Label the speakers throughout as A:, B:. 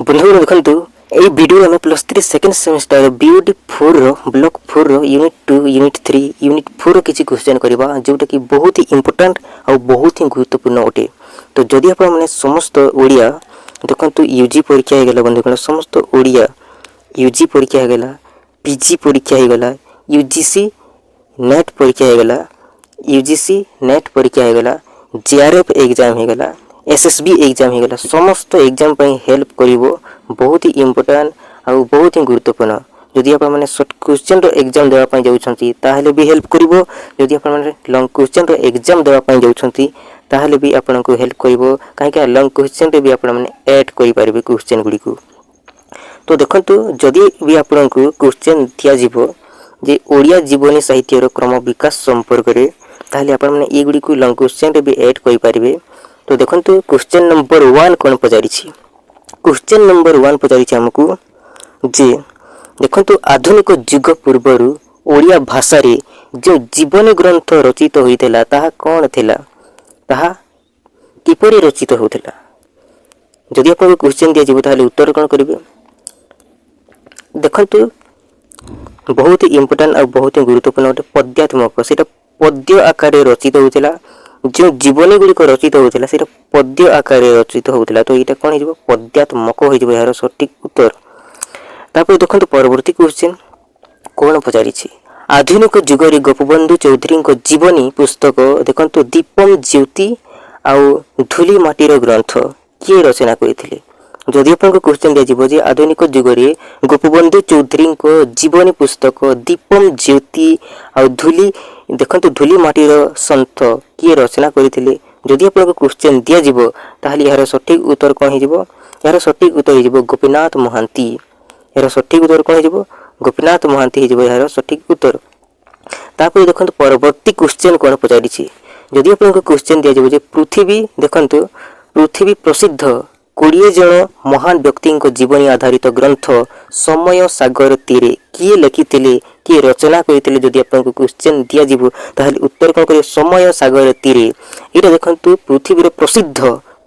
A: बंधुगण देखु ये वीडियो आम +3 second semester BOD 4 block 4 unit 2 unit 3 unit 4 किसी क्वेश्चन करवा जोटा कि बहुत ही इंपोर्टेंट और बहुत ही गुरुत्वपूर्ण अटे। तो जदि आप समस्त ओडिया देखो यूजी परीक्षा हो गला बंधुगण समस्त ओडिया यूजी परीक्षा हो गला पीजी परीक्षा हो गला यूजीसी नेट परीक्षा हो गला यूजीसी नेट परीक्षा हो गला जेआरएफ एग्जाम हो गला एसएसबी एग्जाम हो गला समस्त एग्जाम पर हेल्प करिवो बहुत ही इंपोर्टेंट और बहुत ही गुरुत्वपूर्ण। जदि आप शॉर्ट क्वेश्चन रो एग्जाम देवा जाउछंती ताहले भी हेल्प करिवो जदि आप लॉन्ग क्वेश्चन रो एग्जाम देवा जाउछंती ताहले भी आपनको हेल्प करिवो काहे लॉन्ग क्वेश्चन रे भी आप ऐड करि पारिबे क्वेश्चन गुडी को। तो देखंतु जदि भी आपनको क्वेश्चन दिया जिवो जे ओडिया जीवनी साहित्य रो क्रम विकास संपर्क रे ताहले आप ए गुडी को लॉन्ग क्वेश्चन रे भी ऐड करि पारिबे। तो देखंतु क्वेश्चन नंबर 1 कोन पचारि छी। क्वेश्चन नंबर 1 पचारि छी हमकु जे देखंतु आधुनिक युग पूर्वरु ओडिया भाषा रे जो जीवन ग्रंथ रचित होइतेला ताहा कोन थिला ताहा किपरि रचित होउथिला। जदि आपको क्वेश्चन दिया जिवो ताहले उत्तर कोन करिवे। देखंतु बहुत ही इंपोर्टेंट और बहुत ही गुरुत्वपूर्ण पद्यात्मक सेटा पद्य आकार रचित होउथिला जो जीवनी गुड़ी रचित होता है पद्य आकार रचित होता तो यहाँ कौन हो पद्यात्मक हो यार सठिक उत्तर। तापर देखो परवर्ती क्वेश्चन कौन पचारि आधुनिक जुगरे गोपबंधु चौधरी जीवनी पुस्तक देखो दीपम ज्योति आउ धूली माटीर ग्रंथ किए रचना करते। जदि आपको क्वेश्चन दिया आधुनिक जुगरे गोपबंधु चौधरी जीवनी पुस्तक दीपम ज्योति आउ धूली देखो धूली माटीर सन्थ किए रचना करते। जदि आपको क्वेश्चन दिया जिवो ताहले यार सठिक उत्तर कौन हो यार सठिक उत्तर हो गोपीनाथ महांती। यार सठिक उत्तर कौन हो गोपीनाथ महांती हो यार सठिक उत्तर। तापर देखो परवर्ती क्वेश्चन कौन पचारि जदि आपको क्वेश्चन दिया जिवो पृथ्वी देखो पृथ्वी प्रसिद्ध 20 जन महान व्यक्ति जीवनी आधारित ग्रंथ समय सागर तीरे किए लिखिथिले किए रचना करते। जदि आपको क्वेश्चन दिया जिवो ताहले उत्तर कौन करिवे समय सागर तीरे। एटा देखंतु पृथ्वीर प्रसिद्ध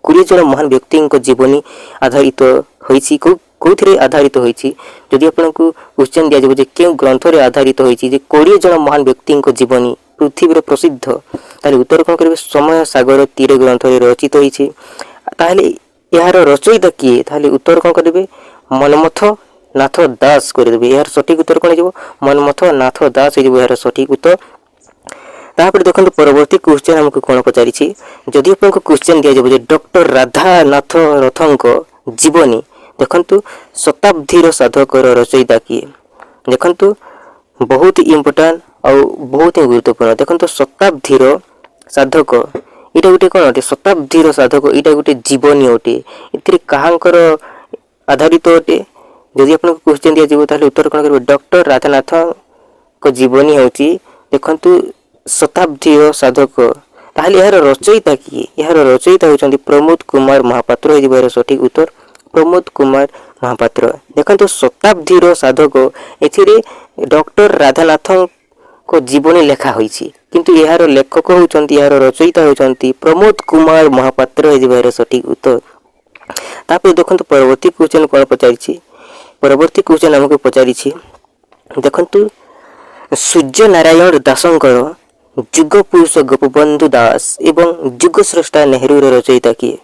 A: 20 जन महान व्यक्ति जीवनी आधारित होइछि कोथिरे आधारित होइछि। जदि आपको क्वेश्चन दिया जिवो जे केउ ग्रंथ रे आधारित होइछि जे 20 जन महान व्यक्ति जीवनी पृथ्वीर प्रसिद्ध ताहले उत्तर कौन करिवे समय सागर तीरे ग्रंथ रे रचित होइछि। ताहले यार रचयिता किए ताहले उत्तर कौन करिवे मनमथ नाथ दास करदेवे। यार सठिक उत्तर कौन हो मनमथ नाथ दास हो यार सठिक उत्तर। तापर देखो परवर्ती क्वेश्चन हमको कौन पचारि जदि आपको क्वेश्चन दिया जाए डॉक्टर राधानाथ रथंक जीवनी देखंतु शताब्दीर साधकर रचयिता किए। देखंतु बहुत ही इंपोर्टेंट और बहुत ही गुरुत्वपूर्ण। देखंतु शताब्दीर साधक इटा गोटे कौन अटे शताब्दीर साधक इटा गोटे जीवनी अटे इतरे कहांकर आधारित अटे। जदि आपको क्वेश्चन दिया जाए ताहले उत्तर कौन करिवे डॉक्टर राधानाथ को जीवनी होची देखंतु शताब्दीर साधक। ताहले यार रचयिता किए यार रचयिता होचंती प्रमोद कुमार महापात्र हो यार सठिक उत्तर प्रमोद कुमार महापात्र। देखंतु शताब्दीर साधक एथिरे डॉक्टर राधानाथ को जीवनी लेखा होइछि किंतु यार लेखक होचंती यार रचयिता होचंती प्रमोद कुमार महापात्र हो यार सठिक उत्तर। तापर देखंतु परवर्ती क्वेश्चन कोन पचारि परवर्ती क्वेश्चन हमको पचारि देखंतु सूर्य नारायण दासंकर जुग पुरुष गोपबंधु दास एवं जुग स्रष्टा नेहरू रचयिता किए।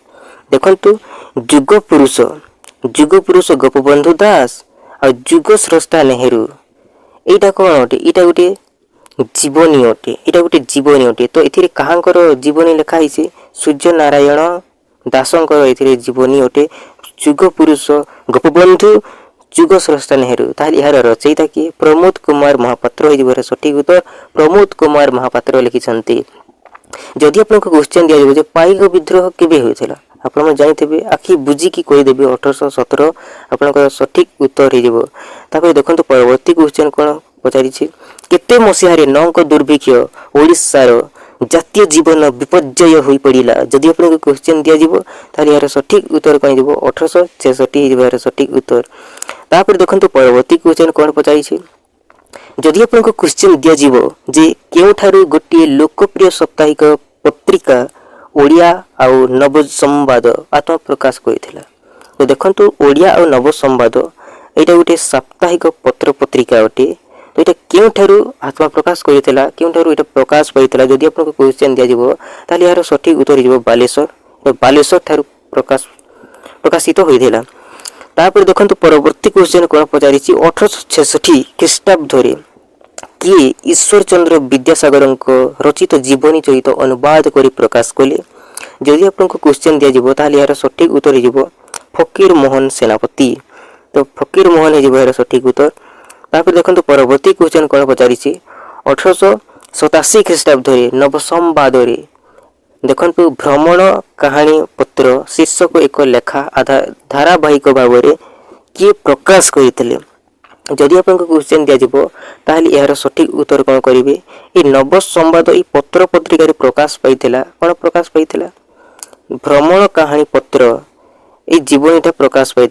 A: देखंतु जुग पुरुष गोपबंधु दास और जुग स्रष्टा नेहरू एटा कौन अटे एटा गोटे जीवनी अटे एटा गोटे जीवनी अटे। तो एथिरे कहांकर जीवनी लेखा हिसे सूर्य नारायण दासंकर एथिरे जीवनी अटे जुग पुरुष गोपबंधु जुग स्रष्टा नेहरू। ताहले यार रचयिता किए प्रमोद कुमार महापात्र हो यार सठिक उत्तर प्रमोद कुमार महापात्र लिखिछंती। जदि आपको क्वेश्चन दिया जाए पाइक विद्रोह केबे होइथिला आप जानते आखि बुझिकी कहीदेवे 1817 आपंकर सठिक उत्तर हो। तापर देखो परवर्ती क्वेश्चन कौन पचारि केते मसीह नौक दुर्भिक्ष ओडिशार जातीय जीवन विपर्यय हो पड़ा। जदि आपको क्वेश्चन दिया जिवो ताहले यार सठिक उत्तर कौन हो 1866 हो यार सठिक उत्तर। तापर देखो परवर्ती क्वेश्चन कौन पचारि जदि आपको क्वेश्चन दिया जिवो जे केउठारु गोटे लोकप्रिय साप्ताहिक पत्रिका ओडिया आउ नव संवाद आत्मप्रकाश करथिला तो देखंतु ओडिया और नव संवाद एटा गोटे साप्ताहिक पत्र पत्रिका अटे। तो ये क्यों आत्मा प्रकाश करता क्यों ये प्रकाश पाई जदि आपको क्वेश्चन दिज्व ताल यार सठिक उत्तर हो बालेश्वर बालेश्वर ठार प्रकाश प्रकाशित होता। तापर देखो परवर्ती क्वेश्चन कौन पचारि 1866 ख्रीष्टाब्द किए ईश्वर चंद्र विद्यासागर रचित जीवनी चरित अनुवाद कर प्रकाश कले। जदि आपको क्वेश्चन दिज्व ताल यार सठिक उत्तर हो फकीर मोहन सेनापति। तो फकीर मोहन हो यार सठिक उत्तर। तापर देखो परवर्ती क्वेश्चन कौन पचारि 1887 ख्रीष्टाब्द नव संवाद देखु भ्रमण कहानी पत्र शीर्षक एक लेखा धारावाहिक भाव में किए प्रकाश करते। जदि आपको क्वेश्चन दिज्व ताल यार सठिक उत्तर कौन करेंगे ये नव संवाद ये पत्र पत्रिका प्रकाश पाई कौन प्रकाश पाई भ्रमण कहानी पत्र ये जीवनीटा प्रकाश पाई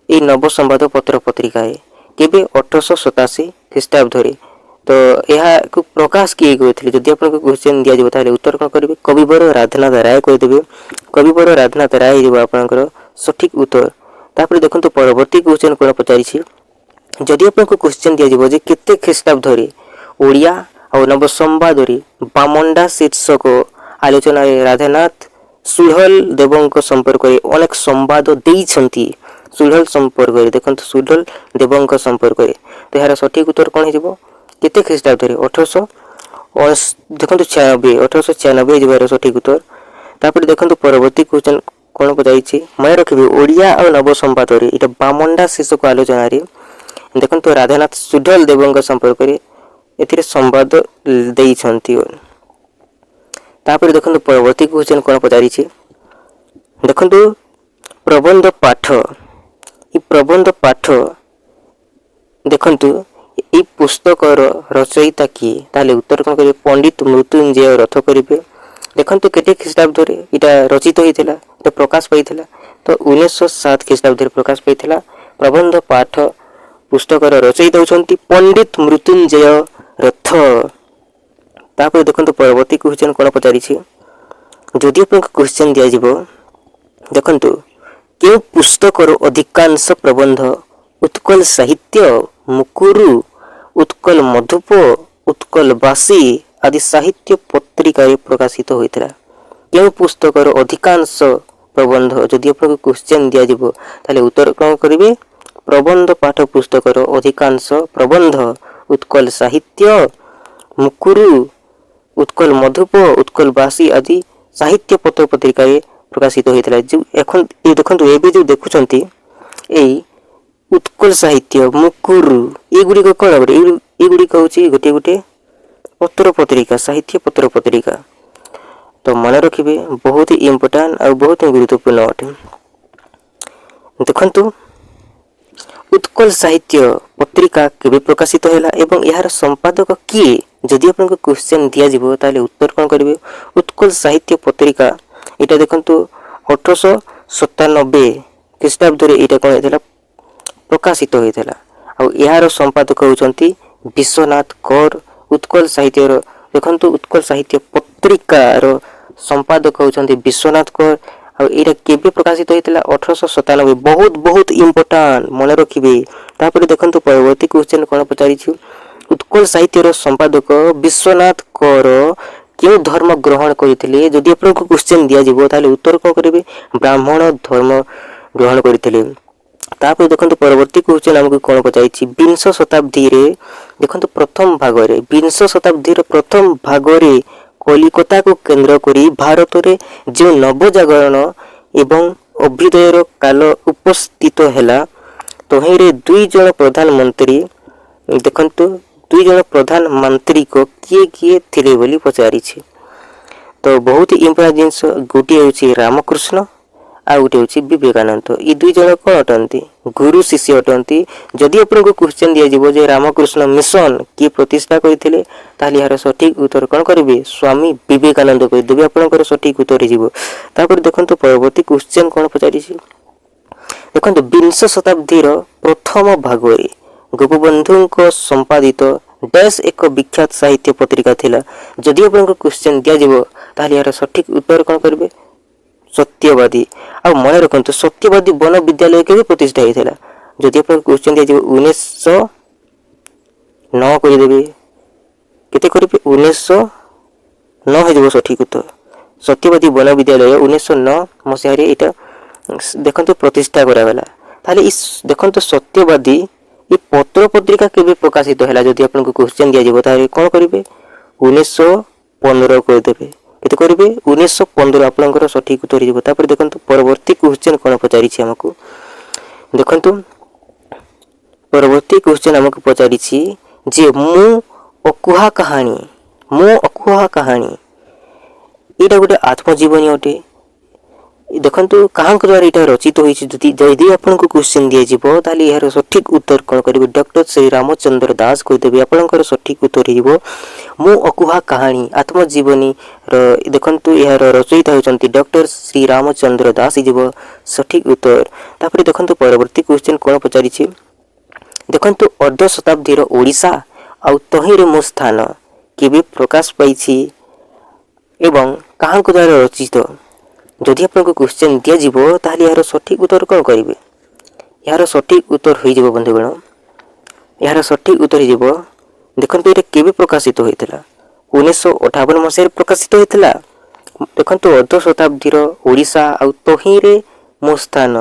A: ये नव संवाद पत्र पत्रिका केवे 1887 ख्रीष्टाब्द। तो यह प्रकाश किए गए जदि आपको क्वेश्चन दिज्व ताल उत्तर कौन करेंगे कविवर राधानाथ राय करदे। कविवर राधानाथ राय हो आपंकर सठिक उत्तर। तापर देखो परवर्ती क्वेश्चन कौन पचारि जदि आपको क्वेश्चन दिज्व जे केते ख्रीष्टाब्द ओडिया और नव संवाद बामंडा शीर्षक आलोचना राधानाथ सुढ़ल देव संपर्क अनेक संवाद देइछंती। सुढ़ल संपर्क देखो सुढ़ल देव संपर्क तो यार सठिक उत्तर कौन हो केते ख्रीष्टाब्द 1800 देखो 1896 यार सठिक उत्तर। तापर देखो परवर्ती क्वेश्चन कौन पचारि मैं रखी ओडिया और नव संवाद ये बामंडा शीर्षक आलोचना देखो तो राधानाथ सुढ़ल देव संपर्क ए संवाद देइछंती। तापर देखो परवर्ती क्वेश्चन कौन पचारि देखो प्रबंध पाठ ये प्रबंध पाठ देखु ये पुस्तकर रचयिता किए ताले उत्तर कौन करेंगे पंडित मृत्युंजय रथ करेंगे। देखो केटे ख्रीष्टाब्द यहाँ रचित होता प्रकाश पाई तो 1907 ख्रीष्टाब्द प्रकाश पाई प्रबंध पाठ पुस्तकर रचयिता होती पंडित मृत्युंजय रथ। तापर देखो परवर्ती क्वेश्चन कौन पचारि जदि आपको क्वेश्चन दिज्व देखु क्यों पुस्तकर अधिकांश प्रबंध उत्कल साहित्य मुकुरु उत्कल मधुप उत्कल बासी आदि साहित्य पत्रिका प्रकाशित होता। क्यों पुस्तकर अधिकांश प्रबंध जदि आपको क्वेश्चन दिज्व ताले उत्तर कौन करेंगे प्रबंध पाठ पुस्तकर अधिकांश प्रबंध उत्कल साहित्य मुकुरु उत्कल मधुप उत्कल बासी आदि साहित्य पत्र पत्रिका प्रकाशित होता। जो एखन ये देखो ये जो देखुंत यही उत्कल साहित्य मुकुरु ये गुड़िक कौन ये गुड़िक हूँ गोटे गोटे पत्र पत्रिका साहित्य पत्र पत्रिका। तो मन रखिए बहुत ही इम्पोर्टाट और बहुत ही गुरुत्वपूर्ण अटे। देखु उत्कल साहित्य पत्रिका केवे प्रकाशित हैला एवं यार संपादक किए जदि आपको क्वेश्चन दिज्व ताले उत्तर कौन करेंगे उत्कल साहित्य पत्रिका यहाँ देखु 1897 ख्रीष्टाब्द यहाँ कौन होता प्रकाशित होता और यार संपादक होती विश्वनाथ कर। उत्कल साहित्य देखो उत्कल साहित्य पत्रिकार संपादक होती विश्वनाथ कर और यहाँ केवे प्रकाशित होता 1897 बहुत बहुत इम्पोर्टाट मन रखिए। तापर देखो परवर्ती क्वेश्चन कौन पचारि उत्कल साहित्यर संपादक विश्वनाथ कर क्यों धर्म ग्रहण करते जदि आपको क्वेश्चन दिज्व ताले उत्तर कौन करेंगे ब्राह्मण धर्म ग्रहण करते। तापर देखो परवर्ती क्वेश्चन आमको कौन पचारि विंश शताब्दी देखो प्रथम भाग विंश शताब्दी प्रथम भाग कलिकता को केंद्र करी भारत में जो नवजागरण एवं अभ्युदयर काल उपस्थित है तो दुई जन प्रधानमंत्री देखो दुई जन प्रधानमंत्री को किए किए थिले बोली पचारि। तो बहुत ही इम्पोर्टेंट जिनस गोटे हूँ रामकृष्ण आ गोटे हूँ विवेकानंद ये दुई जन कौन अटंती गुरु शिष्य अटंती। जदि आपको क्वेश्चन दिज्व जे रामकृष्ण मिशन किए प्रतिष्ठा करते ताली यार सठिक उत्तर कौन करेंगे स्वामी विवेकानंद करदे आपंकर सठिक उत्तर हो। तापर देखो परवर्ती क्वेश्चन कौन पचारि देखो विंश शताब्दी प्रथम भाग गोपबंधु संपादित डैश एक विख्यात साहित्य पत्रिका थिला। जदि आपको क्वेश्चन दिज्व ताली यार सठिक उत्तर कौन करेंगे सत्यवादी आ मन रखु सत्यवादी वन विद्यालय के प्रतिष्ठा होता जदि आप क्वेश्चन दिया 1909 करदेवे केते करेंगे 1909 हो सठिक उत्तर सत्यवादी वन विद्यालय 1909 मसीह देखो प्रतिष्ठा करागला ताले इस देखो सत्यवादी ये पत्र पत्रिका केबे प्रकाशित है जदि आपको क्वेश्चन दिया ताले कौन करेंगे 1915 करदेवे केते करेंगे 1915 आपनकर सठिक उत्तर हो देखो परवर्ती क्वेश्चन कौन पचारि आमको देखो परवर्ती क्वेश्चन आमको पचारि जे मु अकुहा कहानी यहाँ गोटे आत्मजीवनी अटे देखो क्या द्वारा यहाँ रचित होती आपको क्वेश्चन दिज्व ताल यार सठिक उत्तर कौन करेंगे डॉक्टर श्री रामचंद्र दास कहदेवी आपंकर सठिक उत्तर हो मो अकुहा कहानी आत्मजीवनी देखो यार रचयिता होती डॉक्टर श्री रामचंद्र दास हो सठिक उत्तर तापर देखो परवर्ती क्वेश्चन कौन पचारि देखो अर्ध शताब्दीर ओडिशा आउ तहिरे मो स्थान केबे प्रकाश पाई एवं क्या द्वारा रचित जदि आपको क्वेश्चन दिज्व ताल यार सठिक उत्तर कौन करेंगे यार सठिक उत्तर हो बंधुगण यार सठिक उत्तर हो देखो ये केबे प्रकाशित होता 1958 मसीह प्रकाशित होता देखो अर्ध शताब्दीर ओडिशा आउ तहिरे मो स्थान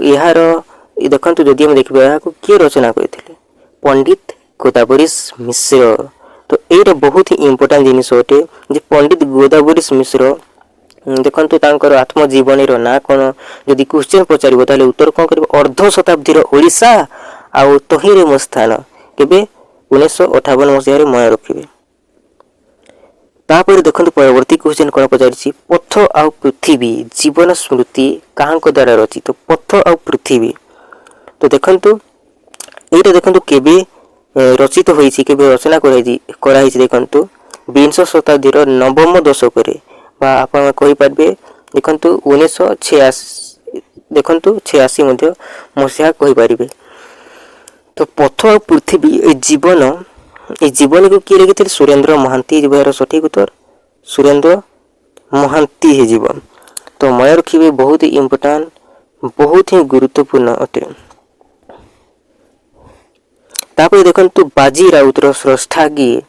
A: यार देखो जदि आम देखा किए रचना करते पंडित गोदावरीश मिश्र तो ये बहुत ही इम्पोर्टाट जिनस अटे जे पंडित गोदावरीश मिश्र देखो तांकर आत्मजीवनी ना कौन जदि क्वेश्चन पचार उत्तर कौन कर अर्ध शताब्दीर ओडिशा आउ तहिरे मो स्थान केबे 1958 मसीह मन रखिए तापर देखो परवर्ती क्वेश्चन कौन पचारि पथ आउ पृथ्वी जीवन स्मृति क्या द्वारा रचित पथ आउ पृथ्वी तो देखो ये देखो केबे रचित होइछि केबे रचना कराई देखो 20 शताब्दीर नवम दशक आपण कहि पारबे देखो 1986 देखो 86 मध्य मसीहा कहि पारिबे तो पथ और पृथ्वी ए जीवन को किए लिखिथे सुरेंद्र महांती यार सठिक उत्तर सुरेंद्र महांती है जीवन तो मन रखिए बहुत ही इम्पोर्टाट बहुत ही गुरुत्वपूर्ण अटे तापर देखो बाजी राउतर स्रष्टा किए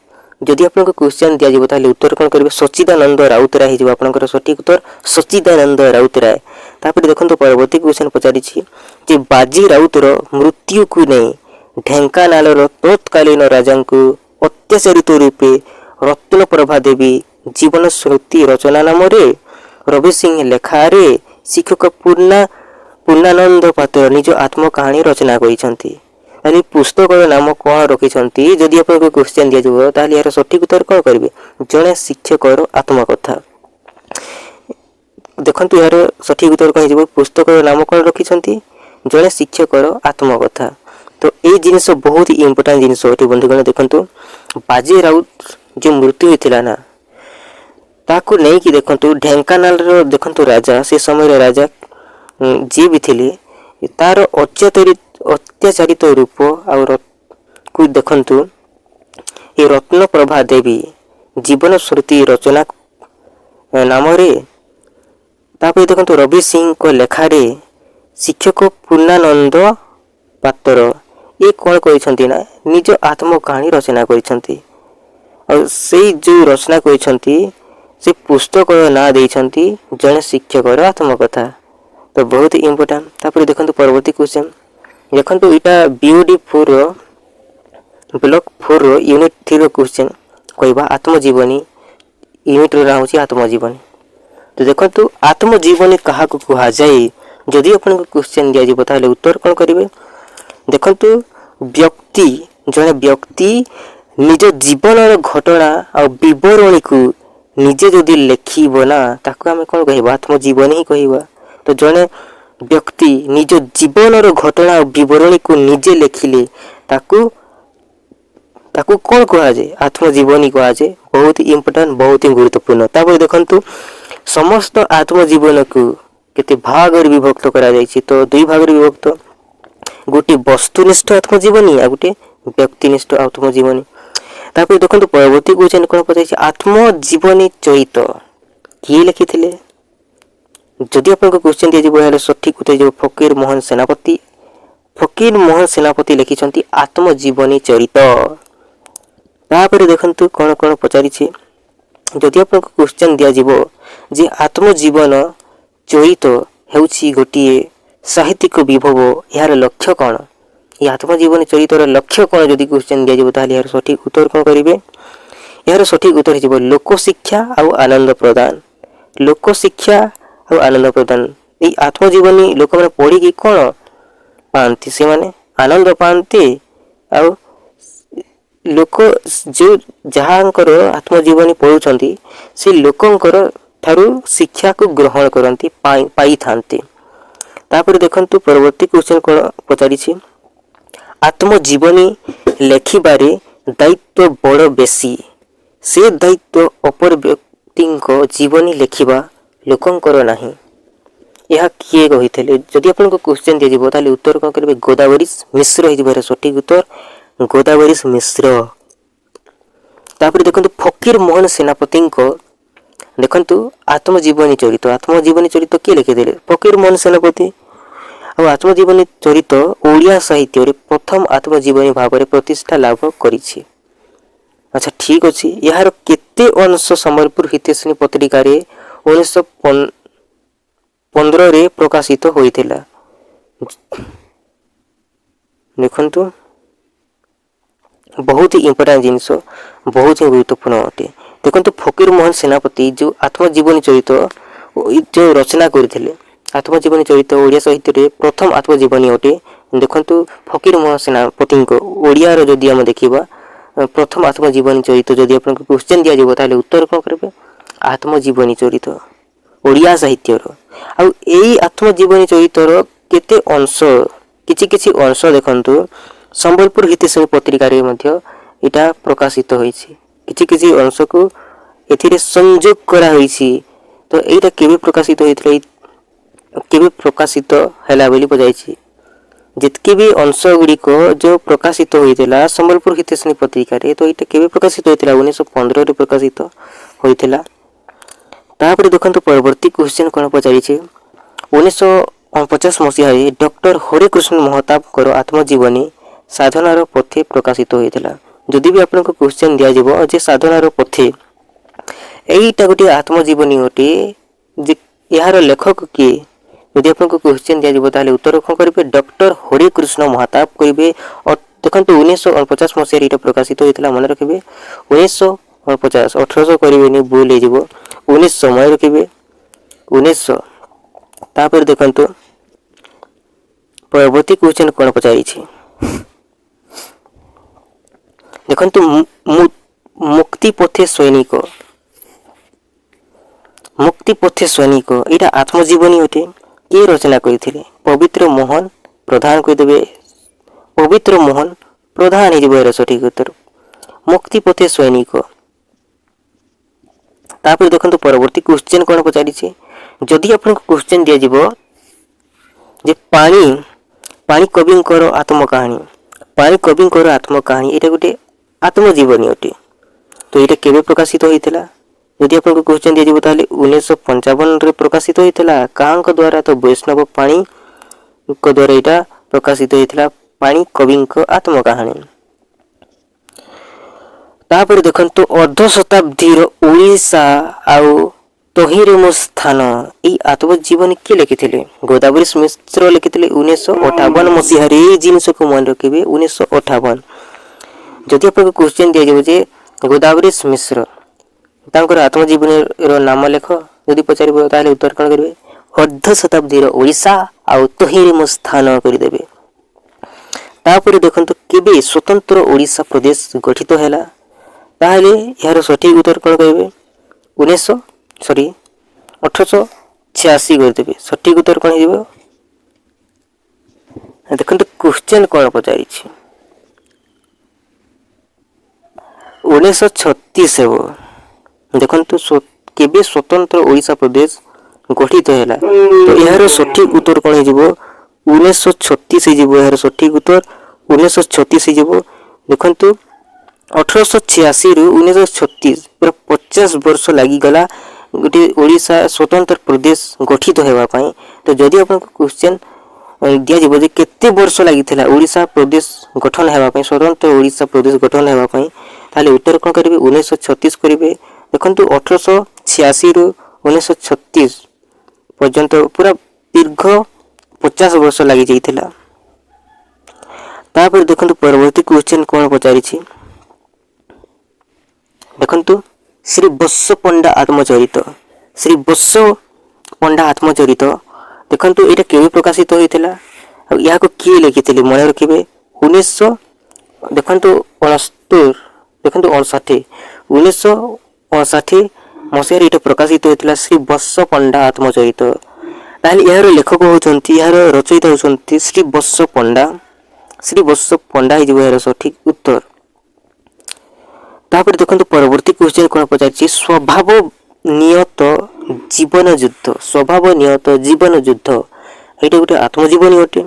A: जदि आपको क्वेश्चन दिज्व ताल उत्तर कौन करेंगे सच्चिदानंद राउतराय हो आपंकर सठिक उत्तर सच्चिदानंद राउतराय तापर देखो परवर्ती क्वेश्चन पचारि जे बाजी राउतर मृत्यु को नहीं ढेंकानालर तत्कालीन राजा को अत्याचारित रूपे रत्न प्रभा देवी जीवन स्मृति रचना नाम रवि सिंह लेखारे शिक्षक पूर्णानंद पात्र निज आत्मकाहानी रचना कर पुस्तक नाम कौन रखिंट जदि आपको क्वेश्चन दिज्व ताल यार सठिक उत्तर कौन करेंगे जड़े शिक्षक आत्मकथा देखो यार सठिक उत्तर कह पुस्तक नाम कौन रखिंट जड़े शिक्षक आत्मकथा तो ये जिनस बहुत ही इम्पोर्टाट जिनस अटे बंधुगण देखो बाजी राउत जो मृत्यु होता ना ताको नहीं कि देखो ढेंकानाल देखो राजा से समय राजा जी भी थे तार अत्याचारित रूप को देखु ये रत्न प्रभा देवी जीवन स्मृति रचना नाम तापर देखो रवि सिंह को लेखारे शिक्षक पूर्णानंद पात्र ये कौन कर निज आत्मकाहानी रचना कर जो रचना कर पुस्तक ना देती जड़े शिक्षक आत्मकथा तो बहुत ही इम्पोर्टाट तापर देखो परवर्ती क्वेश्चन देखो यहाँ बीओडी 4 ब्लॉक 4 यूनिट 3 क्वेश्चन कहवा आत्मजीवनी यूनिट ना हूँ आत्मजीवनी तो देखो आत्मजीवनी क्या कह जाए जदि आपको क्वेश्चन दिज्व ताल उत्तर कौन करेंगे देखो व्यक्ति जड़े व्यक्ति निज जीवन घटना और बरणी को निजे जदि लिखब ना ताको आम कौन कह आत्मजीवनी ही कहवा तो जड़े व्यक्ति निज जीवन घटना और बरणी को निजे लिखिले ताको कौन कह जाए आत्मजीवनी कह जाए बहुत ही इम्पोर्टाट बहुत ही गुरुत्वपूर्ण तापर देखो समस्त आत्मजीवन को केते भाग विभक्त करा जायछि तो दुई भाग विभक्त गोटे वस्तुनिष्ठ आत्मजीवनी आ गोटे व्यक्तिनिष्ठ आत्मजीवनी तापर देखो परवर्ती क्वेश्चन कौन पचार आत्मजीवनी चरित किए लिखिथिले जदि आपको क्वेश्चन दिया यार सठिक उत्तर जो फकीर मोहन सेनापति। फकीर मोहन सेनापति लिखिं आत्मजीवनी चरित। तापर देखंतु कौन कौन पचारि जदि आपको क्वेश्चन दिया जे आत्मजीवन चरित हेउछि गोटिए साहित्यिक विभव यार लक्ष्य कौन। ये आत्मजीवन चरितर लक्ष्य कौन जदि क्वेश्चन दिया ताहले यार सठिक उत्तर कौन करेंगे। यार सठिक उत्तर हो लोकशिक्षा और आनंद प्रदान। लोकशिक्षा और आनंद प्रदान ये आत्मजीवनी लोक मैंने पढ़ी कौन पाती से माने आनंद पाते और लोक जो जहाँकर आत्मजीवनी पढ़ुंट से लोकंकर ठारू शिक्षा को ग्रहण करती पाई थांते। तापर देखंतु परवर्ती क्वेश्चन कौन पचारि आत्मजीवनी लेखिबारे दायित्व बड़ बेसी से दायित्व अपर व्यक्ति जीवनी लेखिबा लोकंकर नाही। यह किए कही जदि आपको क्वेश्चन दिया ताले उत्तर कौन करेंगे गोदावरी मिश्र हो सठिक उत्तर गोदावरी मिश्र। तापर देखंतु फकीर मोहन सेनापति देखंतु आत्मजीवनी चरित किए लिखिले फकीर मोहन सेनापति। और आत्मजीवनी चरित ओडिया साहित्य रे प्रथम आत्मजीवनी भाव में प्रतिष्ठा लाभ करिछि। अच्छा ठीक अच्छे यार केते अंश संबलपुर हितैषिणी पत्रिका 1915 रे प्रकाशित होइथिला। देखंतु बहुत ही इंपोर्टेंट जिनस बहुत ही गुरुत्वपूर्ण अटे। देखंतु फकीर मोहन सेनापति जो आत्मजीवनी चरित जो रचना करथिले आत्मजीवनी चरित ओडिया साहित्य रे प्रथम आत्मजीवनी अटे। देखंतु फकीर मोहन सेनापति को ओडिया रो जदि हम देखिबा प्रथम आत्मजीवनी चरित जदि आपको क्वेश्चन दिया जाबो ताले उत्तर कोन करबे आत्मजीवनी चरित ओडिया साहित्य रो। आ एई आत्मजीवनी चरित रो केते अंश किछि किछि अंश देखंतु संबलपुर हितैषिणी पत्रिका रे मध्य एटा प्रकाशित होईछि। किछि किछि अंश को एथिरे संयोग करा होईछि। तो एटा केबे प्रकाशित होइथले केबे प्रकाशित हैला बोली बजाइछि। जितके भी अंश गुड़िक जो प्रकाशित होता संबलपुर हितैषिणी पत्रिका रे तो ये केबे प्रकाशित होता 1915 रे प्रकाशित होता। तापर देखंतु परवर्ती क्वेश्चन कौन पचारि 1949 मसीह डॉक्टर हरिकृष्ण महताब आत्मजीवनी साधनार पथे प्रकाशित होता। जदि भी आपको क्वेश्चन दिया जे साधनार पथे यहीटा गोटे आत्मजीवनी अटे जे यार लेखक किए यदि आपको क्वेश्चन दिया ताले उत्तर कौन करेंगे डॉक्टर हरिकृष्ण महताब करेंगे। और देखो 1949 मसीह ये प्रकाशित होता मन रखिए 1950 1800 करेंगे भूल हो 1900 मन रखिए 1900। तापर देखो परवर्ती क्वेश्चन कौन पचारि देखो मुक्तिपथे सैनिक यहाँ आत्मजीवनी अटे किए रचना करथिले पवित्र मोहन प्रधान कहीदेवे पवित्र मोहन प्रधान हो सठिक उत्तर मुक्तिपथे सैनिक। तापर देखो परवर्ती क्वेश्चन कौन पचारि जदि आपको क्वेश्चन दिया जे पानी कविंकर आत्मकहानी ये गोटे आत्मजीवनी अटे। तो ये केबे प्रकाशित होता यदि आपको क्वेश्चन दिया ताले 1955 रे प्रकाशित होता कांक द्वारा तो वैष्णव पाणी को द्वारा यहाँ प्रकाशित होता पाणी कवि आत्मकहानी। तापर देखंतु अर्ध शताब्दी ओडिशा आउ तहिरमो स्थान ये आत्मजीवनी किए लिखिथिले गोदावरी मिश्र लिखिथिले 1958 मसीह रे जिनस को मन रखिबे 1958। जदि आपको क्वेश्चन दिया जे गोदावरी मिश्र तांकर आत्मजीवनी नाम लेख यदि पचार ताले उत्तर कौन करेंगे अर्ध शताब्दी ओडिशा आउ तहिरमो स्थान करदेवे। तापर देखंतु केबे स्वतंत्र ओडिशा प्रदेश गठित हैला ताहले यार सठिक उत्तर कौन करेंगे 1886 करदेवे सठिक उत्तर कौन हो। देखंतु क्वेश्चन कौन पचारि 1936 हेबो देखंतु केबे स्वतंत्र ओडिशा प्रदेश गठित हैला तो यार सठिक उत्तर कौन हो 1936 यार सठिक उत्तर 1936 देखंतु 1886 रु 1936 पूरा 50 वर्ष लगी गला गोटे ओडिशा स्वतंत्र प्रदेश गठित होगा पाई। तो जदि आपन क्वेश्चन दिया जीव जे केते वर्ष लागिथिला ओडिशा प्रदेश गठन हेबा पई, स्वतंत्र ओडिशा प्रदेश गठन हेबा पई, ताले उत्तर कोन करिवे 1936 करिवे। देखंतु 1886 रु 1936 पर्यंत पूरा दीर्घ 50 वर्ष लागि जाइथिला। तापर देखंतु परवर्ती क्वेश्चन कोन पचारि छी, देखंतु श्री बस्व पंडा आत्मचरित, श्री बस्व पंडा आत्मचरित देखंतु एटा केबे प्रकाशित होइथिला या को किए लिखिथिले मन रखिबे 1900 देखंतु 69 देखंतु 59 1959 मसिहारे एटा प्रकाशित होइथिला श्री बस्व पंडा आत्मचरित। ताले यार लेखक होचंती यार रचयिता होचंती श्री बस्व पंडा ही यार सठिक उत्तर। तापर देखंतु परवर्ती क्वेश्चन कोन पचारछि, स्वभाव नियत जीवन युद्ध, स्वभाव नियत जीवन युद्ध एटा गोटे आत्मजीवनी अटे।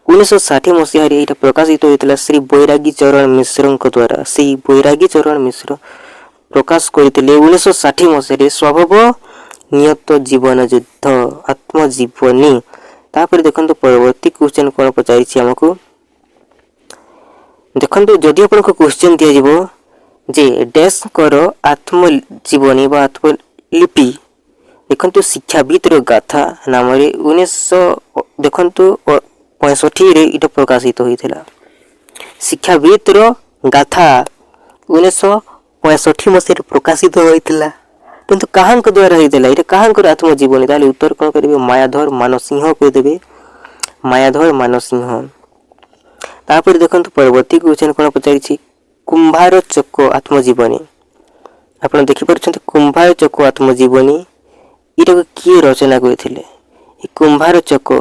A: 1960 मसिहारे एटा प्रकाशित होइतिला श्री बैरागी चरण मिश्रଙ୍କ द्वारा। सेही बैरागी चरण मिश्र प्रकाश करथिले 1960 मसिहारे स्वभाव नियत जीवन युद्ध आत्मजीवनी। तापर देखंतु परवर्ती क्वेश्चन कोन पचारिछि हमकु, देखंतु जदि आपनको क्वेश्चन दिया जिवो जे डैश कर आत्मजीवनी बा आत्मलिपि देखंतु शिक्षाविद गाथा नाम रे 1900 देखंतु 65 रे इटा प्रकाशित होइथिला। शिक्षाविद गाथा 1965 मसिहारे प्रकाशित होइथिला, किंतु काहांक द्वारा होइथिला, इटा काहांक आत्मजीवनी। ताले उत्तर कोन करिवे मायाधर मानसिंह को देबे, मायाधर मानसिंह। तापर देखंतु परवर्ती क्वेश्चन कोन पचारिछि, कुंभार चक आत्मजीवनी। आपण देखि परछन्ते कुंभार चक आत्मजीवनी इटा किए रचना करथिले। ए कुंभार चक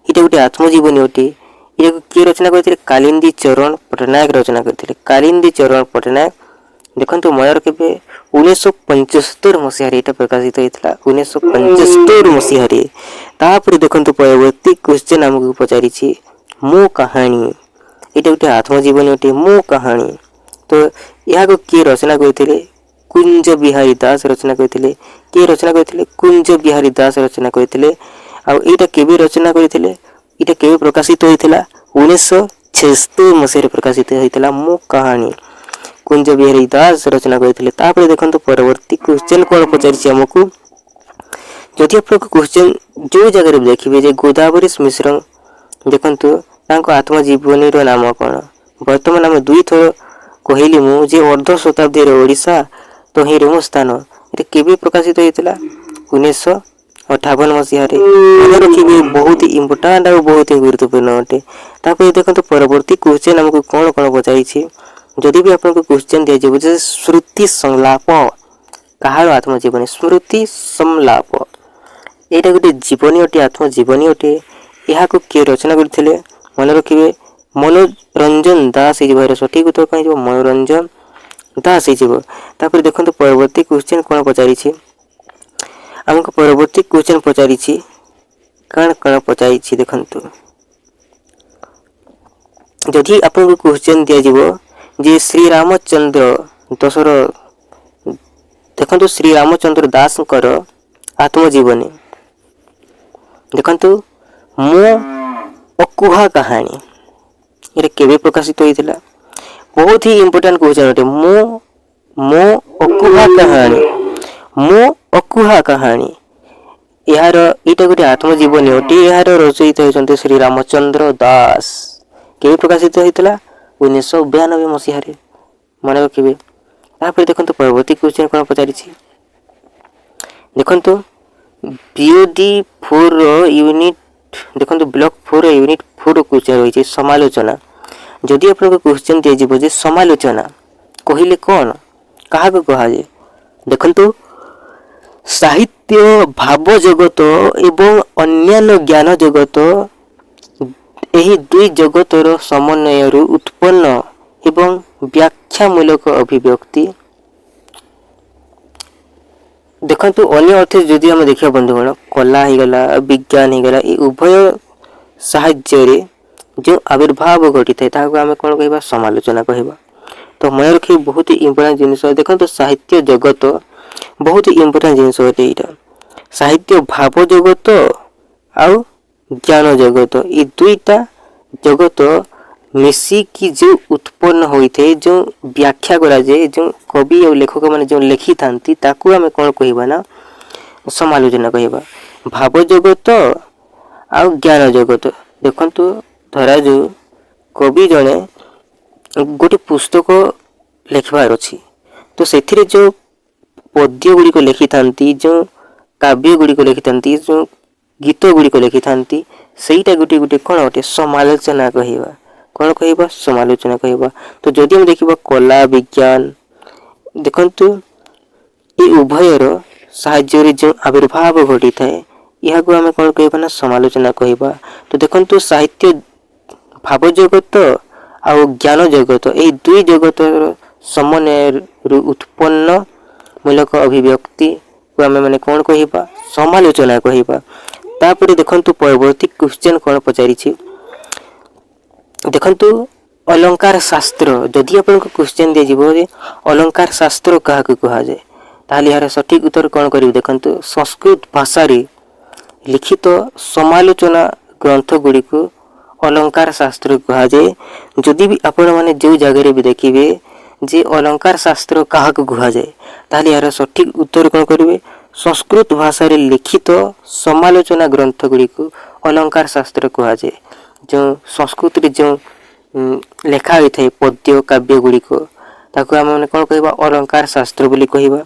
A: इटा गोटे आत्मजीवनी अटे। इटा किए रचना करथिले, कालिंदी चरण पटनायक रचना करथिले, कालिंदी चरण पटनायक। देखंतु मयर केबे 1975 मसिहारे इटा प्रकाशित होइथिला, 1975 मसिहारे। तापर देखंतु परवर्ती क्वेश्चन हमकु पचारिछि, मो कहानी इटा गोटे आत्मजीवनी अटे, मो कहानी। तो यह को किए रचना करथिले, कुंज बिहारी दास रचना करथिले। के रचना करथिले, कुंज बिहारी दास रचना करथिले। आ एटा केबे रचना करथिले, एटा केबे प्रकाशित होइथिला 1976 मसिहारे प्रकाशित होइथिला मो कहानी, कुंज बिहारी दास रचना करथिले। तापर देखंतु परवर्ती क्वेश्चन कोन पचारिछि हमकु, जदि आपको क्वेश्चन जो जगह रे देखिबे जे गोदावरी मिश्र देखंतु तांको आत्मजीवनी रो नाम कोन। वर्तमान हम दुई थोर कहली मु जे अर्ध शताब्दी रे ओडिशा तो ही रोम स्थान एटा केबे प्रकाशित होइतिला 1958 मसिहारे। मन रखिबे बहुत ही इंपोर्टेंट और बहुत ही गुरुत्वपूर्ण अटे। तापर देखंतु परवर्ती क्वेश्चन हमको कोन कोन पचाइछि, जदि भी आपनको क्वेश्चन दिया जे बुझे श्रुति संलाप कहार आत्मजीवनी, स्मृति संलाप एटा गोटे जीवनी अटे, आत्मजीवनी अटे। यहा को के रचना करथिले मन रखिबे मनोरंजन दास ही भाई सठिक उत्तर कहीं जो मनोरंजन दास ही जीव। तापर देखंतु परवर्ती क्वेश्चन कोन पचारिछि, हमको परवर्ती क्वेश्चन पचारिछि कण कण पचारिछि। देखंतु जदि आपनको क्वेश्चन दिया जीवो जे श्री रामचंद्र दशर देखंतु श्री रामचंद्र दास कर आत्मजीवनी देखंतु मो अकुहा कहानी ये केबे प्रकाशित होइतिला, बहुत ही इंपोर्टेंट क्वेश्चन अटे। मो अकुहा कहानी, मो अकुहा कहानी यार एटा गोटे आत्मजीवनी अटे। यार रचयिता होचंते श्री रामचंद्र दास। केबे प्रकाशित होइतिला 1992 मसिहारे मन रखिबे। तापर देखंतु परवर्ती क्वेश्चन कोन पचारिछि, देखंतु बीओडी 4 यूनिट देखंतु ब्लॉक 4 यूनिट 4 क्वेश्चन होइछि समालोचना। जदि आपन को क्वेश्चन दिया जिवो जे समालोचना कहिले कोन काहा को कहा जे, देखंतु साहित्य भाव जगत एवं अन्यान्य ज्ञान जगत एही दुई जगतर समन्वय रु उत्पन्न एवं व्याख्यामूलक अभिव्यक्ति। देखंतु अन्य अर्थ जदि हम देखिया बंधुगण कला ही गला विज्ञान ही गला, ए उभय साहाय्य रे जो आविर्भाव घटित है ताको आमे कोन कहबा समालोचना कहबा। तो मन रखि बहुत ही इंपोर्टेंट जिनिस देखंतु साहित्य जगत बहुत इम्पोर्टाट जिनस अटे यहाँ साहित्य भाव जगत आउ ज्ञान जगत ये दुईटा जगत मिसिकी जो उत्पन्न होते जो व्याख्या करा जाए जो कवि और लेखक मैंने जो लिखि था ताकू आम कौन कहवा ना समालोचना कहवा भाव जगत आउ ज्ञान जगत देखंतु धरा जो कवि जड़े गोटे पुस्तक लिखबार अच्छी तो से जो पद्य गुड़िक लिखि था जो काव्य गुड़िक लिखि था जो गीत गुड़िक लिखि था सहीटा गोटे गोटे कौन गोटे समालोचना कहवा कौन कहवा समालोचना कहवा। तो जदि हम देखा कला विज्ञान देखंतु ये उभयर साहाय्य जो आविर्भाव घटी थाए यह को आम कौन कहवा ना समालोचना कहवा। तो देखंतु साहित्य भाव जगत आउ ज्ञान जगत ये दुई जगत समन्वय उत्पन्न मूलक अभिव्यक्ति को आम मैंने कौन कहवा समालोचना कहवा। तापर देखंतु परवर्ती क्वेश्चन कौन पचारि देखंतु अलंकार शास्त्र जदि आपन को क्वेश्चन दिया जीवो जे अलंकार शास्त्र कहा कहा जाए ताली यार सठिक उत्तर कौन करिवे देखंतु संस्कृत भाषा रे लिखित समालोचना ग्रंथ गुड़ी को अलंकार शास्त्र कहा जाए। जदि भी आपण माने जो जगह भी देखिए जे अलंकार शास्त्र कहा कहा जाए ताली यार सठिक उत्तर कौन करिवे संस्कृत भाषा रे लिखित समालोचना ग्रंथ गुड़ी को अलंकार शास्त्र कहा जाए। जो संस्कृत रे जो लेखा होता है पद्य काव्य गुड़ी को ताको आम मैंने कौन कहवा अलंकार शास्त्र बोली कहवा।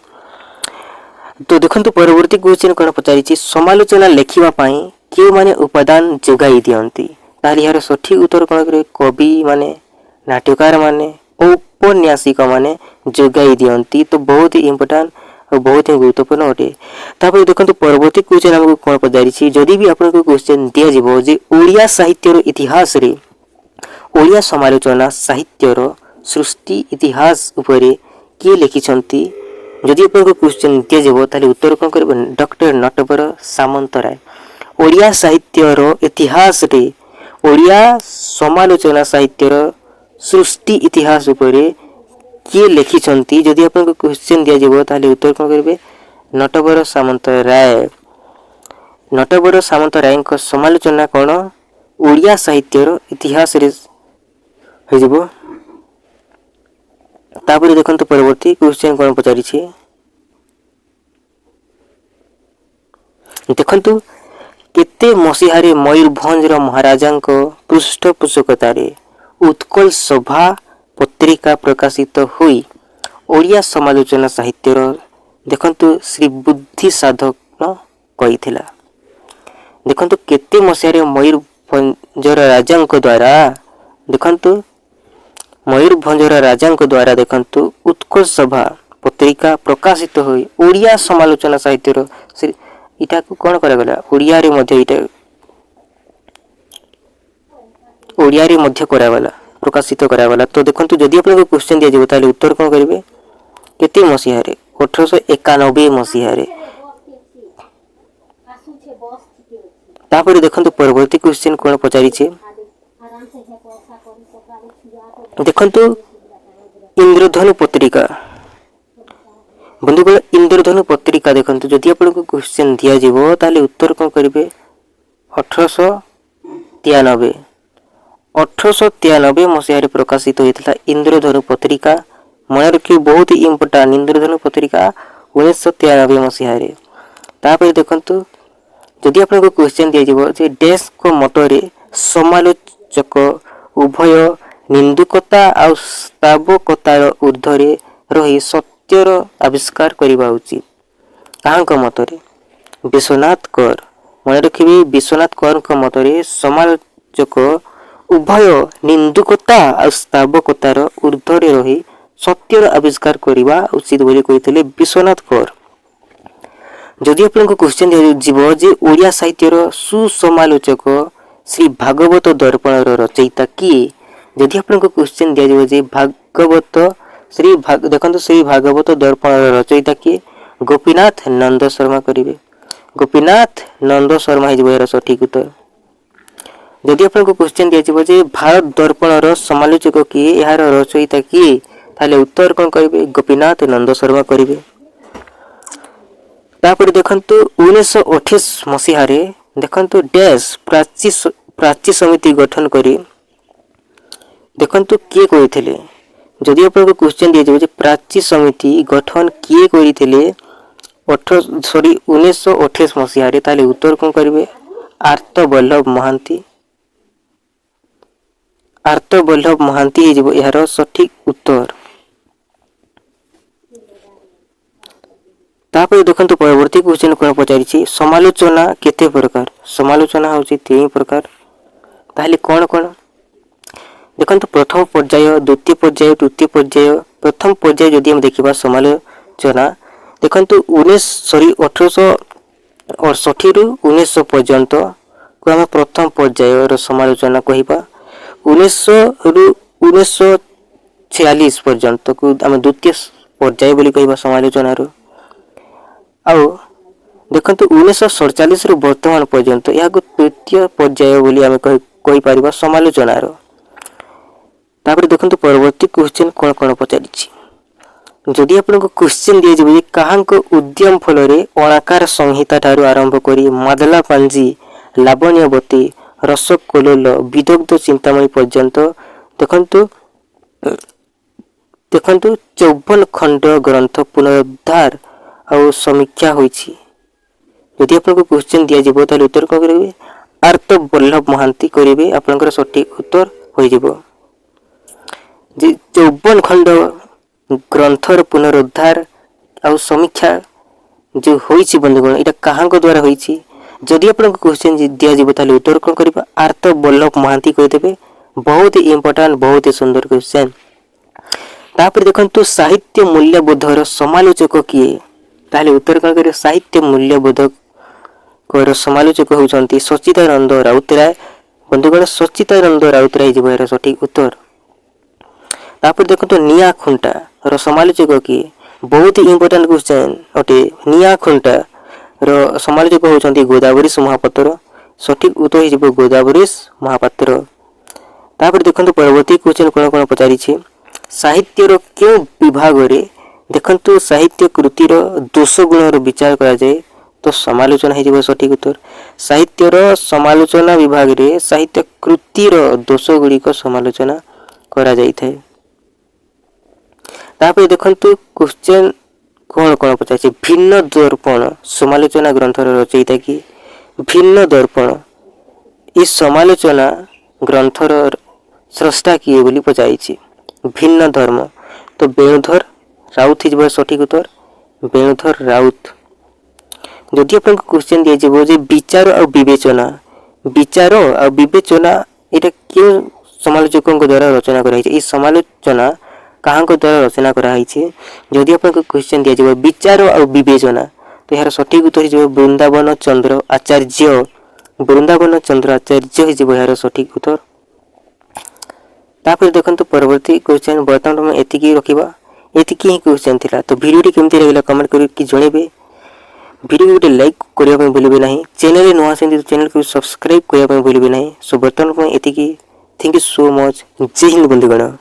A: तो देखंतु परवर्ती क्वेश्चन कौन पचारि समालोचना लेखिबा पई के माने उपादान जोगाई दियंती ताली यार सठिक उत्तर कौन करिवे कवि माने नाट्यकार माने औपन्यासिक माने जोगाई दियंती। तो बहुत ही इम्पोर्टेंट और बहुत ही गुरुत्वपूर्ण अटे। तापर देखंतु परवर्ती क्वेश्चन हमको कौन पचारि जदि भी आपन को क्वेश्चन दिया जिवो जे ओडिया साहित्यर इतिहास रे ओडिया समालोचना साहित्यर सृष्टि इतिहास उपरे किए लिखिछंती जदि आपन को क्वेश्चन दिया जिवो ताले उत्तर कौन करबे डॉक्टर नटवर सामंतराय। ओडिया साहित्यर इतिहास रे ओडिया समालोचना साहित्यर सृष्टि इतिहास उपरे किए लिखिछंती जदि आपन को क्वेश्चन दिया जिवो ताले उत्तर कौन करबे नटवर सामंतराय। नटवर सामंतराय को समालोचना कौन ओडिया साहित्यर इतिहास रे हो। तापर देखंतु परवर्ती क्वेश्चन कौन पचारि देखंतु केते मसीहारे मयूरभंजर महाराजांक पृष्ठपोषकतारे उत्कल सभा पत्रिका प्रकाशित हुई ओडिया समालोचना साहित्यर देखंतु श्री बुद्धि साधक कहिथिला। देखंतु केते मसीहारे मयूरभंजर राजांक द्वारा देखंतु मयूरभंजर राजांक द्वारा देखंतु उत्कल सभा पत्रिका प्रकाशित हुई ओडिया समालोचना साहित्यर इटा को कौन करा गला ओडिया रे मध्य इटा ओडिया रे मध्य करा गला प्रकाशित करा गला। तो देखंतु जदि आपन को क्वेश्चन दिया जेबो ताले उत्तर कौन करिवे केते मसीहा रे 1891 मसीहा रे। तापर देखंतु परवर्ती क्वेश्चन कौन पचारि देखंतु इंद्रधनु पत्रिका बंधुगण इंद्रधनु पत्रिका देखंतु जदि आपन को क्वेश्चन दिया जिवो ताले उत्तर कौन करिवे 1893 मसीह प्रकाशित होता इंद्रधनु पत्रिका मन रखिए बहुत ही इम्पोर्टाट इंद्रधनु पत्रिका 1993 मसीह। तापर देखंतु जदि आपन को क्वेश्चन दिया जिवो जे डैश को मतरे समालोचक उभय निंदुकता और स्तावकतार ऊर्ध्वरे रही सत्यर आविष्कार करबा उचित ताहांक मतरे विश्वनाथ कर मन रखिए विश्वनाथ कर मतरे समालोचक उभय निंदुकता और स्तावकतार ऊर्ध्वरे रही सत्यर आविष्कार करबा उचित बोली कहिथिले विश्वनाथ कर। जदि आपन को क्वेश्चन दिया जीवो जे ओडिया साहित्यर सुसमालोचक श्री भागवत दर्पण रचयिता किए जदि आपन को क्वेश्चन दिया जीवो जे भागवत देखंतु श्री भागवत दर्पण रचयिता किए गोपीनाथ नंद शर्मा करिवे गोपीनाथ नंद शर्मा ही जीवो सठिक उत्तर। जदि आपन को क्वेश्चन दिया जीवो जे भारत दर्पण समालोचक किए यार रचयिता किए ताले उत्तर कौन करिवे गोपीनाथ नंद शर्मा करिवे। तापर देखंतु 1928 मसीह रे देखंतु डैश प्राची समिति गठन करी देखंतु किए करिथिले। जदि आपको क्वेश्चन दिया जाय प्राची समिति गठन किए करिथिले 1928 मसीह रे, ताले उत्तर कोन करिवे आर्तवल्लभ महांती। आर्तवल्लभ महांती हे जिवो यार सठिक उत्तर। तापर देखंतु परवर्ती क्वेश्चन कोन पचारिछि समालोचना केते प्रकार। समालोचना होछि 3 प्रकार। ताले कोन कोन देखंतु प्रथम पर्याय, द्वितीय पर्याय, तृतीय पर्याय। प्रथम पर्याय जदि हम देखिबा समालोचना देखंतु 1868 रु 1900 पर्यंत को हम प्रथम पर्याय रो समालोचना कहिबा। 1900 रु 1946 पर्यंत को हम द्वितीय पर्याय बोली कहिबा समालोचना रो। आउ देखंतु 1947 रु वर्तमान पर्यंत या को तृतीय पर्याय बोली हम कहि परिबा समालोचना रो। तापर देखंतु परवर्ती क्वेश्चन कोन कोन पचारिछि। जदि आपनको क्वेश्चन दिया जबे काहांको उद्यम फल रे अणाकार संहिता ठारू आरंभ करी मादला पांजी, लावण्यवती, रसकोलोल, विदग्ध चिंतामणि पर्यंत देखंतु 54 खंड ग्रंथ पुनरुद्धार और समीक्षा होईछि। यदि आपनको क्वेश्चन दिया जिवो ताले उत्तर को करिवे आर्तवल्लभ महांती करिवे। आपनकर सठिक उत्तर होई जिवो जे 54 खंड ग्रंथर पुनरुद्धार और समीक्षा जो होईछि बंधुगण एटा काहांको द्वारा होईछि। जदि आपनको क्वेश्चन दिया जिवो ताले उत्तर को करिबा आर्तवल्लभ महांती कहि देबे। बहुत ही इंपोर्टेंट, बहुत ही सुंदर क्वेश्चन। तापर देखंतु साहित्य मूल्यबोधर समालोचक किए। ताले उत्तर कोन करिवे साहित्य मूल्यबोध कोर समालोचक होउचंती सच्चिदानंद राउतराय। बंधुगण सच्चिदानंद राउतराय जिवो एरा सठिक उत्तर। तापर देखंतु निया खुंटा रो समालोचक किए। बहुत ही इंपोर्टेंट क्वेश्चन अटे। निया खुंटा रो समालोचक होउचंती गोदावरीश महापात्र। सठिक उत्तर हिजबो गोदावरीश महापात्र। तापर देखंतु परवर्ती क्वेश्चन कोन कोन पचारिछि साहित्य रो क्यों विभाग रे देखंतु साहित्य कृति रो दोष गुण रो विचार करा जाय तो समालोचना हिजबो सठिक उत्तर। साहित्य रो समालोचना विभाग रे साहित्य कृति रो दोष गुडी को समालोचना करा जाय थाए। तापर देखंतु क्वेश्चन कोन कोन पचारिछि भिन्न दर्पण समालोचना ग्रंथर रचयिता की। भिन्न दर्पण इस समालोचना ग्रंथर स्रष्टा किए बोली पचारिछि। भिन्न धर्म तो वेणुधर राउत हिजबो सठिक उत्तर। वेणुधर राउत। जदि आपन क्वेश्चन दिया जेबो जे विचार और विवेचना, विचार और विवेचना एटा क्यों समालोचकों द्वारा रचना करा इस समालोचना काहांको द्वारा रचना करा जदि आपन क्वेश्चन दिया जेबो विचार और विवेचना तो यार सठिक उत्तर हिजबो वृंदावन चंद्र आचार्य। वृंदावन चंद्र आचार्य हिजबो यार सठिक उत्तर। तापर देखंतु परवर्ती क्वेश्चन बर्तमान हम एतिकी रखिबा। एतिकी ही क्वेश्चन थिला तो वीडियो केमती लागला कमेंट करि कि जणेबे। वीडियो को गोटे लाइक करिया ପାଇଁ भूलिबे नाही। चैनल रे नवा सेंदी चैनल को सब्सक्राइब करिया ପାଇଁ भूलिबे नाही। सो बर्तमान हम एतिकी। Thank you so much. जय हिंद बंधुगण।